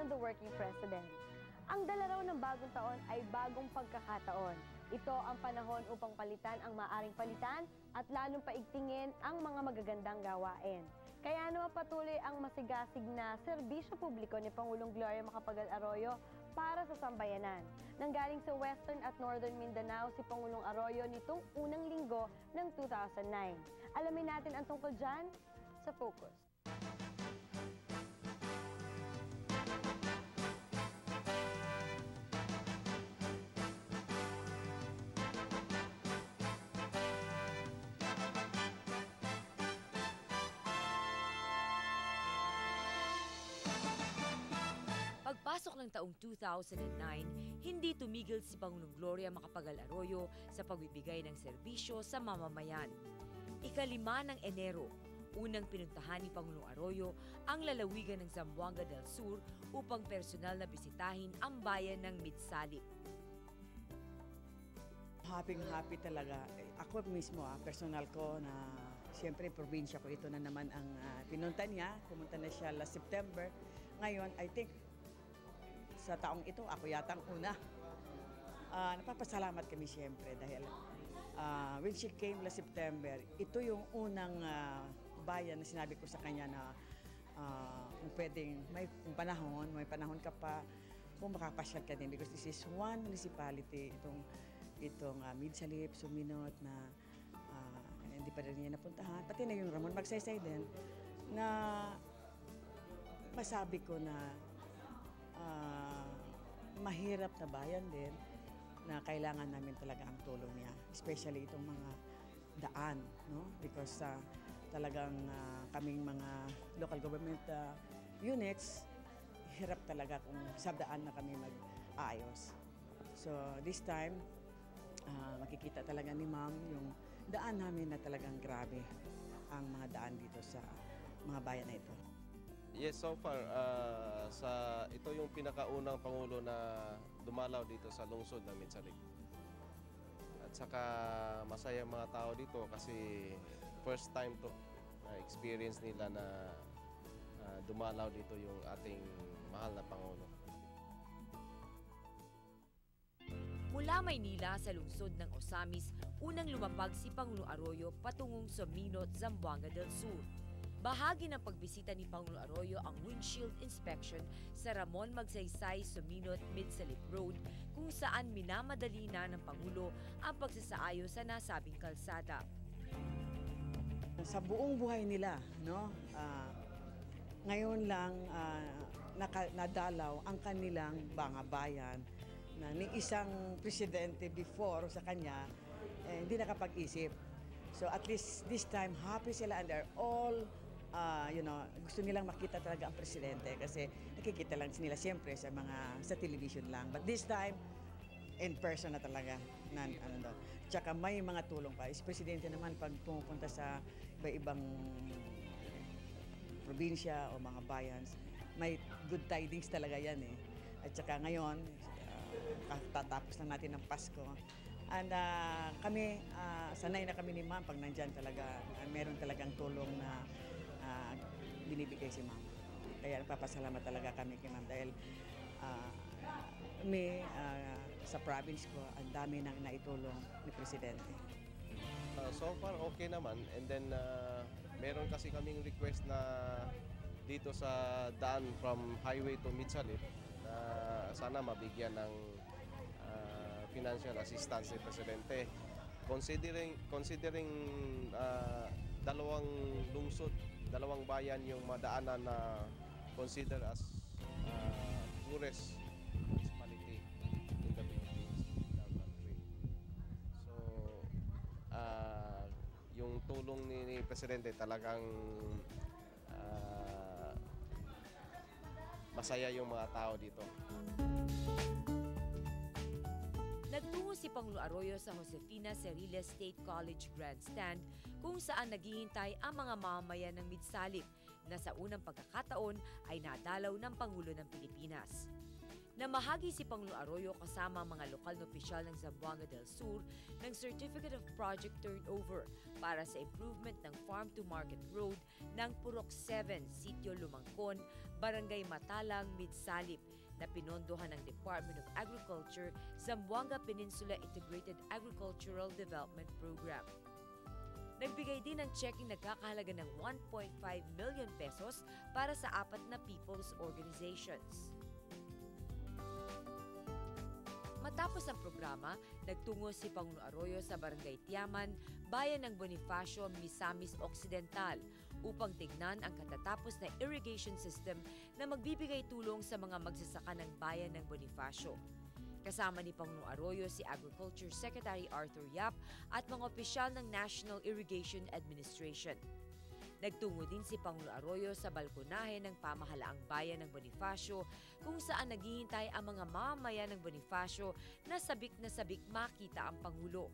the working president. Ang dala raw ng bagong taon ay bagong pagkakataon. Ito ang panahon upang palitan ang maaring palitan at lalong paigtingin ang mga magagandang gawain. Kaya naman patuloy ang masigasig na serbisyo publiko ni Pangulong Gloria Macapagal Arroyo para sa sambayanan. Nanggaling sa Western at Northern Mindanao si Pangulong Arroyo nitong unang linggo ng 2009. Alamin natin ang tungkol dyan sa Focus. Pagpasok ng taong 2009, hindi tumigil si Pangulong Gloria Macapagal Arroyo sa pagbibigay ng serbisyo sa mamamayan. Ika-5 ng Enero, unang pinuntahan ni Pangulong Arroyo ang lalawigan ng Zamboanga del Sur upang personal na bisitahin ang bayan ng Midsalip. Happy talaga. Ako mismo, personal ko na siyempre probinsya ko ito na naman ang pinunta niya. Pumunta na siya last September. Ngayon, I think sa taong ito, ako yata ang una. Napapasalamat kami siyempre dahil when she came last September, ito yung unang bayan na sinabi ko sa kanya na kung pwedeng, may panahon ka pa, kung makapasyal ka din because this is one municipality, itong Midsalip, Suminot na hindi pa rin niya napuntahan. Pati na yung Ramon Magsaysay din na masabi ko na mahirap na bayan din na kailangan namin talaga ang tulong niya. Especially itong mga daan, no? Because talagang kaming mga local government units, hirap talaga kung sa daan na kami mag-aayos. So this time, makikita talaga ni Ma'am yung daan namin na talagang grabe ang mga daan dito sa mga bayan na ito. Yes, so far, ito yung pinakaunang Pangulo na dumalaw dito sa lungsod ng Midsalip. At saka masaya mga tao dito kasi first time to na experience nila na dumalaw dito yung ating mahal na Pangulo. Mula Maynila sa lungsod ng Osamis, unang lumapag si Pangulong Arroyo patungong Suminot, Zamboanga del Sur. Bahagi ng pagbisita ni Pangulong Arroyo ang windshield inspection sa Ramon Magsaysay, Suminot, Midsalip Road kung saan minamadali na ng Pangulo ang pagsasaayos sa nasabing kalsada. Sa buong buhay nila, no, ngayon lang nadalaw ang kanilang mga bayan na ni isang presidente before sa kanya hindi nakapag-isip. So at least this time happy sila and they're all gusto nilang makita talaga ang presidente kasi nakikita lang nila siyempre sa television lang. But this time, in person na talaga. Tsaka may mga tulong pa. Is presidente naman pag pumupunta sa iba-ibang probinsya o mga bayan, may good tidings talaga yan eh. At tsaka ngayon, tatapos na natin ng Pasko. And kami, sanay na kami ni Ma'am pag nandyan talaga, meron talagang tulong na binibigay si Ma'am. Kaya nagpapasalamat talaga kami kay Ma'am dahil sa province ko, ang dami nang naitulong ni Presidente. So far, okay naman. And then, meron kasi kaming request na dito sa daan from highway to Midsalip na sana mabigyan ng financial assistance ni Presidente. Considering dalawang lungsod, dalawang bayan yung madaanan na consider as poorest municipality in the Philippines, in our country. So, yung tulong ni Presidente talagang masaya yung mga tao dito. Nagtungo si Pangulong Arroyo sa Josefina Cerilla State College Grandstand kung saan naghihintay ang mga mamamayan ng Midsalip na sa unang pagkakataon ay nadalaw ng Pangulo ng Pilipinas. Namahagi si Pangulong Arroyo kasama ang mga lokal na opisyal ng Zamboanga del Sur ng Certificate of Project Turnover para sa improvement ng Farm to Market Road ng Purok 7, Sitio Lumangkon, Barangay Matalang, Midsalip, na pinondohan ng Department of Agriculture, Zamboanga Peninsula Integrated Agricultural Development Program. Nagbigay din ng checking nagkakahalaga ng 1.5 million pesos para sa 4 na people's organizations. Matapos ang programa, nagtungo si Pangulong Arroyo sa Barangay Tiaman, bayan ng Bonifacio, Misamis Occidental, upang tignan ang katatapos na irrigation system na magbibigay tulong sa mga magsasaka ng bayan ng Bonifacio. Kasama ni Pangulong Arroyo si Agriculture Secretary Arthur Yap at mga opisyal ng National Irrigation Administration. Nagtungo din si Pangulong Arroyo sa balkonahe ng pamahalaang bayan ng Bonifacio kung saan naghihintay ang mga mamamayan ng Bonifacio na sabik makita ang Pangulo.